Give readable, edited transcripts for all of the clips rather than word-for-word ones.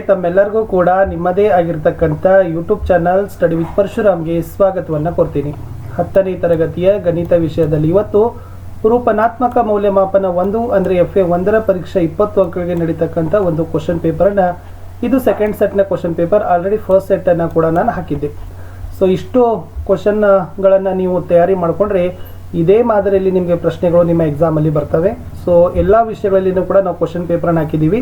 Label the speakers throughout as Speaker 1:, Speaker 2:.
Speaker 1: ತಮ್ಮೆಲ್ಲರಿಗೂ ಕೂಡ ನಿಮ್ಮದೇ ಆಗಿರತಕ್ಕಂಥ ಯೂಟ್ಯೂಬ್ ಚಾನಲ್ ಸ್ಟಡಿ ವಿತ್ ಪರಶುರಾಮ್ಗೆ ಸ್ವಾಗತವನ್ನು ಕೊಡ್ತೀನಿ. 10ನೇ ತರಗತಿಯ ಗಣಿತ ವಿಷಯದಲ್ಲಿ ಇವತ್ತು ರೂಪನಾತ್ಮಕ ಮೌಲ್ಯಮಾಪನ 1 ಅಂದರೆ FA 1ರ ಪರೀಕ್ಷೆ 20 ಅಂಕಗಳಿಗೆ ನಡೀತಕ್ಕಂಥ ಒಂದು ಕ್ವಶನ್ ಪೇಪರನ್ನು, ಇದು ಸೆಕೆಂಡ್ ಸೆಟ್ನ ಕ್ವಶನ್ ಪೇಪರ್. ಆಲ್ರೆಡಿ ಫಸ್ಟ್ ಸೆಟ್ಟನ್ನು ಕೂಡ ನಾನು ಹಾಕಿದ್ದೆ. ಸೊ ಇಷ್ಟು ಕ್ವಶನ್ಗಳನ್ನು ನೀವು ತಯಾರಿ ಮಾಡಿಕೊಂಡ್ರೆ ಇದೇ ಮಾದರಿಯಲ್ಲಿ ನಿಮಗೆ ಪ್ರಶ್ನೆಗಳು ನಿಮ್ಮ ಎಕ್ಸಾಮಲ್ಲಿ ಬರ್ತವೆ. ಸೊ ಎಲ್ಲ ವಿಷಯಗಳಲ್ಲಿನೂ ಕೂಡ ನಾವು ಕ್ವಶನ್ ಪೇಪರನ್ನು ಹಾಕಿದ್ದೀವಿ.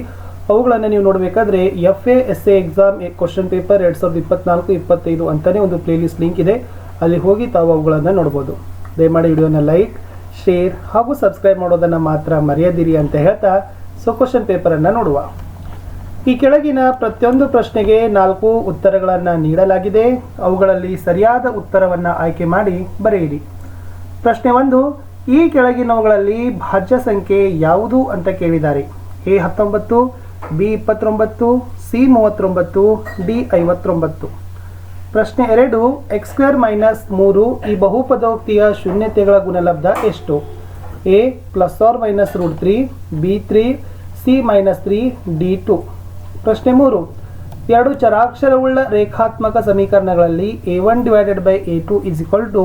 Speaker 1: ಅವುಗಳನ್ನು ನೀವು ನೋಡಬೇಕಾದ್ರೆ FA SA exam question paper 2024-25 ಅಂತಲೇ ಒಂದು ಪ್ಲೇಲಿಸ್ಟ್ ಲಿಂಕ್ ಇದೆ, ಅಲ್ಲಿ ಹೋಗಿ ತಾವು ಅವುಗಳನ್ನು ನೋಡ್ಬೋದು. ದಯಮಾಡಿ ವಿಡಿಯೋನ ಲೈಕ್, ಶೇರ್ ಹಾಗೂ ಸಬ್ಸ್ಕ್ರೈಬ್ ಮಾಡೋದನ್ನು ಮಾತ್ರ ಮರೆಯದಿರಿ ಅಂತ ಹೇಳ್ತಾ ಸೊ ಕ್ವಶನ್ ಪೇಪರನ್ನು ನೋಡುವ. ಈ ಕೆಳಗಿನ ಪ್ರತಿಯೊಂದು ಪ್ರಶ್ನೆಗೆ 4 ಉತ್ತರಗಳನ್ನು ನೀಡಲಾಗಿದೆ. ಅವುಗಳಲ್ಲಿ ಸರಿಯಾದ ಉತ್ತರವನ್ನು ಆಯ್ಕೆ ಮಾಡಿ ಬರೆಯಿರಿ. ಪ್ರಶ್ನೆ 1, ಈ ಕೆಳಗಿನವುಗಳಲ್ಲಿ ಭಾಜ್ಯ ಸಂಖ್ಯೆ ಯಾವುದು ಅಂತ ಕೇಳಿದ್ದಾರೆ. A 19, B 29, C 39, D 59. ಪ್ರಶ್ನೆ 2, x² - 3 ಈ ಬಹುಪದೋಕ್ತಿಯ ಶೂನ್ಯತೆಗಳ ಗುಣಲಬ್ಧ ಎಷ್ಟು? A ±√3, B 3, C -3, D 2. ಪ್ರಶ್ನೆ 3, ಎರಡು ಚರಾಕ್ಷರವುಳ್ಳ ರೇಖಾತ್ಮಕ ಸಮೀಕರಣಗಳಲ್ಲಿ A1/A2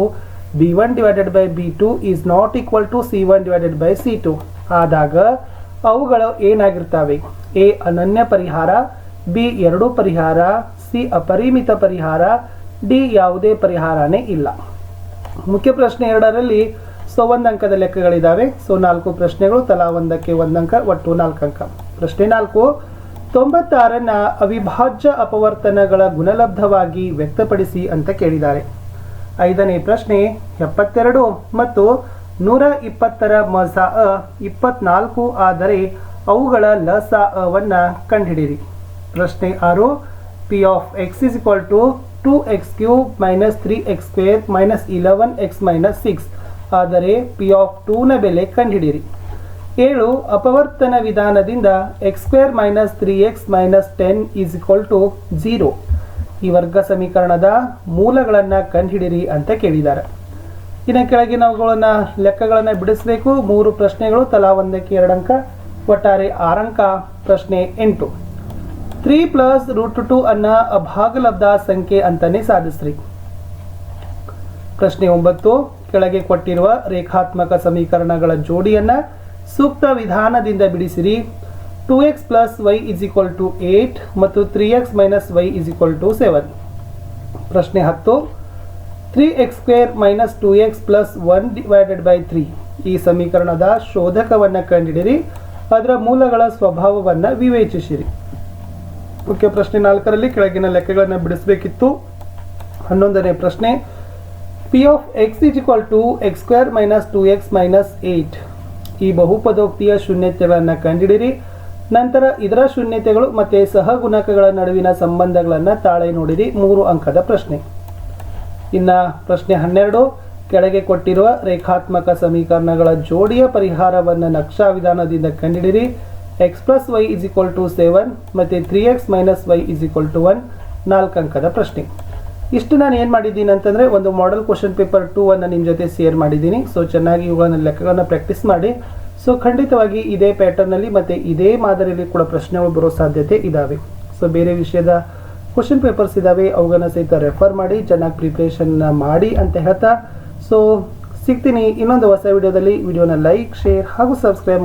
Speaker 1: B1/B2 is not equal to C1/C2 ಆದಾಗ ಅವುಗಳು ಏನಾಗಿರ್ತವೆ? A ಅನನ್ಯ ಪರಿಹಾರ, B ಎರಡು ಪರಿಹಾರ, C ಅಪರಿಮಿತ ಪರಿಹಾರ, D ಯಾವುದೇ ಪರಿಹಾರನೇ ಇಲ್ಲ. ಮುಖ್ಯ ಪ್ರಶ್ನೆ 2ರಲ್ಲಿ ಸೊ 1 ಅಂಕದ ಲೆಕ್ಕಗಳಿದ್ದಾವೆ. ಸೊ 4 ಪ್ರಶ್ನೆಗಳು, ತಲಾ ಒಂದಕ್ಕೆ 1 ಅಂಕ, ಒಟ್ಟು 4 ಅಂಕ. ಪ್ರಶ್ನೆ 4, 96ನ ಅವಿಭಾಜ್ಯ ಅಪವರ್ತನಗಳ ಗುಣಲಬ್ಧವಾಗಿ ವ್ಯಕ್ತಪಡಿಸಿ ಅಂತ ಕೇಳಿದ್ದಾರೆ. 5ನೇ ಪ್ರಶ್ನೆ, 72 ಮತ್ತು 120ರ ಮಸಾ 24 ಆದರೆ ಅವುಗಳ ಲಸಾವನ್ನು ಕಂಡುಹಿಡಿಯಿರಿ. ಪ್ರಶ್ನೆ 6, P of x is equal to 2x³ - 3x² - 11x - 6 ಆದರೆ P of 2ನ ಬೆಲೆ ಕಂಡುಹಿಡಿಯಿರಿ. 7, ಅಪವರ್ತನ ವಿಧಾನದಿಂದ x² - 3x - 10 is equal to 0 ಈ ವರ್ಗ ಸಮೀಕರಣದ ಮೂಲಗಳನ್ನು ಕಂಡುಹಿಡಿಯಿರಿ ಅಂತ ಕೇಳಿದ್ದಾರೆ. ಇನ್ನು ಕೆಳಗಿನವುಗಳನ್ನು ಲೆಕ್ಕಗಳನ್ನು ಬಿಡಿಸಬೇಕು. 3 ಪ್ರಶ್ನೆಗಳು, ತಲಾ ಒಂದಕ್ಕೆ 2 ಅಂಕ, ಒಟ್ಟಾರೆ 6 ಅಂಕ. ಪ್ರಶ್ನೆ 8, 3 + √2 ಅನ್ನ ಅಭಾಗಲಬ್ಧ ಸಂಖ್ಯೆ ಅಂತಾನೆ ಸಾಧಿಸ್ರಿ. ಪ್ರಶ್ನೆ 9, ಕೆಳಗೆ ಕೊಟ್ಟಿರುವ ರೇಖಾತ್ಮಕ ಸಮೀಕರಣಗಳ ಜೋಡಿಯನ್ನು ಸೂಕ್ತ ವಿಧಾನದಿಂದ ಬಿಡಿಸಿರಿ. 2x + y = 8 ಮತ್ತು 3x - y = 7. ಪ್ರಶ್ನೆ 10, 3x² - 2x + 1/3 ಈ ಸಮೀಕರಣದ ಶೋಧಕವನ್ನು ಕಂಡುಹಿಡಿಯಿರಿ. ಅದರ ಮೂಲಗಳ ಸ್ವಭಾವವನ್ನು ವಿವೇಚಿಸಿರಿ. ಮುಖ್ಯ ಪ್ರಶ್ನೆ 4ರಲ್ಲಿ ಕೆಳಗಿನ ಲೆಕ್ಕಗಳನ್ನು ಬಿಡಿಸಬೇಕಿತ್ತು. 11ನೇ ಪ್ರಶ್ನೆ, P of x = x² - 2x - 8 ಈ ಬಹುಪದೋಕ್ತಿಯ ಶೂನ್ಯತೆಗಳನ್ನು ಕಂಡುಹಿಡಿಯಿರಿ. ನಂತರ ಇದರ ಶೂನ್ಯತೆಗಳು ಮತ್ತು ಸಹಗುಣಕಗಳ ನಡುವಿನ ಸಂಬಂಧಗಳನ್ನು ತಾಳೆ ನೋಡಿರಿ. 3 ಅಂಕದ ಪ್ರಶ್ನೆ. ಇನ್ನು ಪ್ರಶ್ನೆ 12, ಕೆಳಗೆ ಕೊಟ್ಟಿರುವ ರೇಖಾತ್ಮಕ ಸಮೀಕರಣಗಳ ಜೋಡಿಯ ಪರಿಹಾರವನ್ನು ನಕ್ಷಾ ವಿಧಾನದಿಂದ ಕಂಡುಹಿಡಿಯಿರಿ. x + y = 7 ಮತ್ತು 3x - y = 1 4 ಅಂಕದ ಪ್ರಶ್ನೆ. ಇಷ್ಟು ನಾನು ಏನು ಮಾಡಿದ್ದೀನಿ ಅಂತಂದರೆ ಒಂದು ಮಾಡೆಲ್ ಕ್ವಶನ್ ಪೇಪರ್ 2 ಅನ್ನು ನಿಮ್ಮ ಜೊತೆ ಶೇರ್ ಮಾಡಿದ್ದೀನಿ. ಸೊ ಚೆನ್ನಾಗಿ ಇವುಗಳನ್ನು ಲೆಕ್ಕಗಳನ್ನು ಪ್ರಾಕ್ಟೀಸ್ ಮಾಡಿ. ಸೊ ಖಂಡಿತವಾಗಿ ಇದೇ ಪ್ಯಾಟರ್ನಲ್ಲಿ ಮತ್ತು ಇದೇ ಮಾದರಿಯಲ್ಲಿ ಕೂಡ ಪ್ರಶ್ನೆಗಳು ಬರೋ ಸಾಧ್ಯತೆ ಇದ್ದಾವೆ. ಸೊ ಬೇರೆ ವಿಷಯದ ಕ್ವಶನ್ ಪೇಪರ್ಸ್ ಇದ್ದಾವೆ, ಅವುಗಳನ್ನು ಸಹಿತ ರೆಫರ್ ಮಾಡಿ, ಚೆನ್ನಾಗಿ ಪ್ರಿಪ್ರೇಷನ್ ಮಾಡಿ ಅಂತ ಹೇಳ್ತಾ ಸೊ ಸಿಗ್ತೀನಿ ಇನ್ನೊಂದು ಹೊಸ ವಿಡಿಯೋದಲ್ಲಿ. ವಿಡಿಯೋನ ಲೈಕ್, ಶೇರ್ ಹಾಗೂ ಸಬ್ಸ್ಕ್ರೈಬ್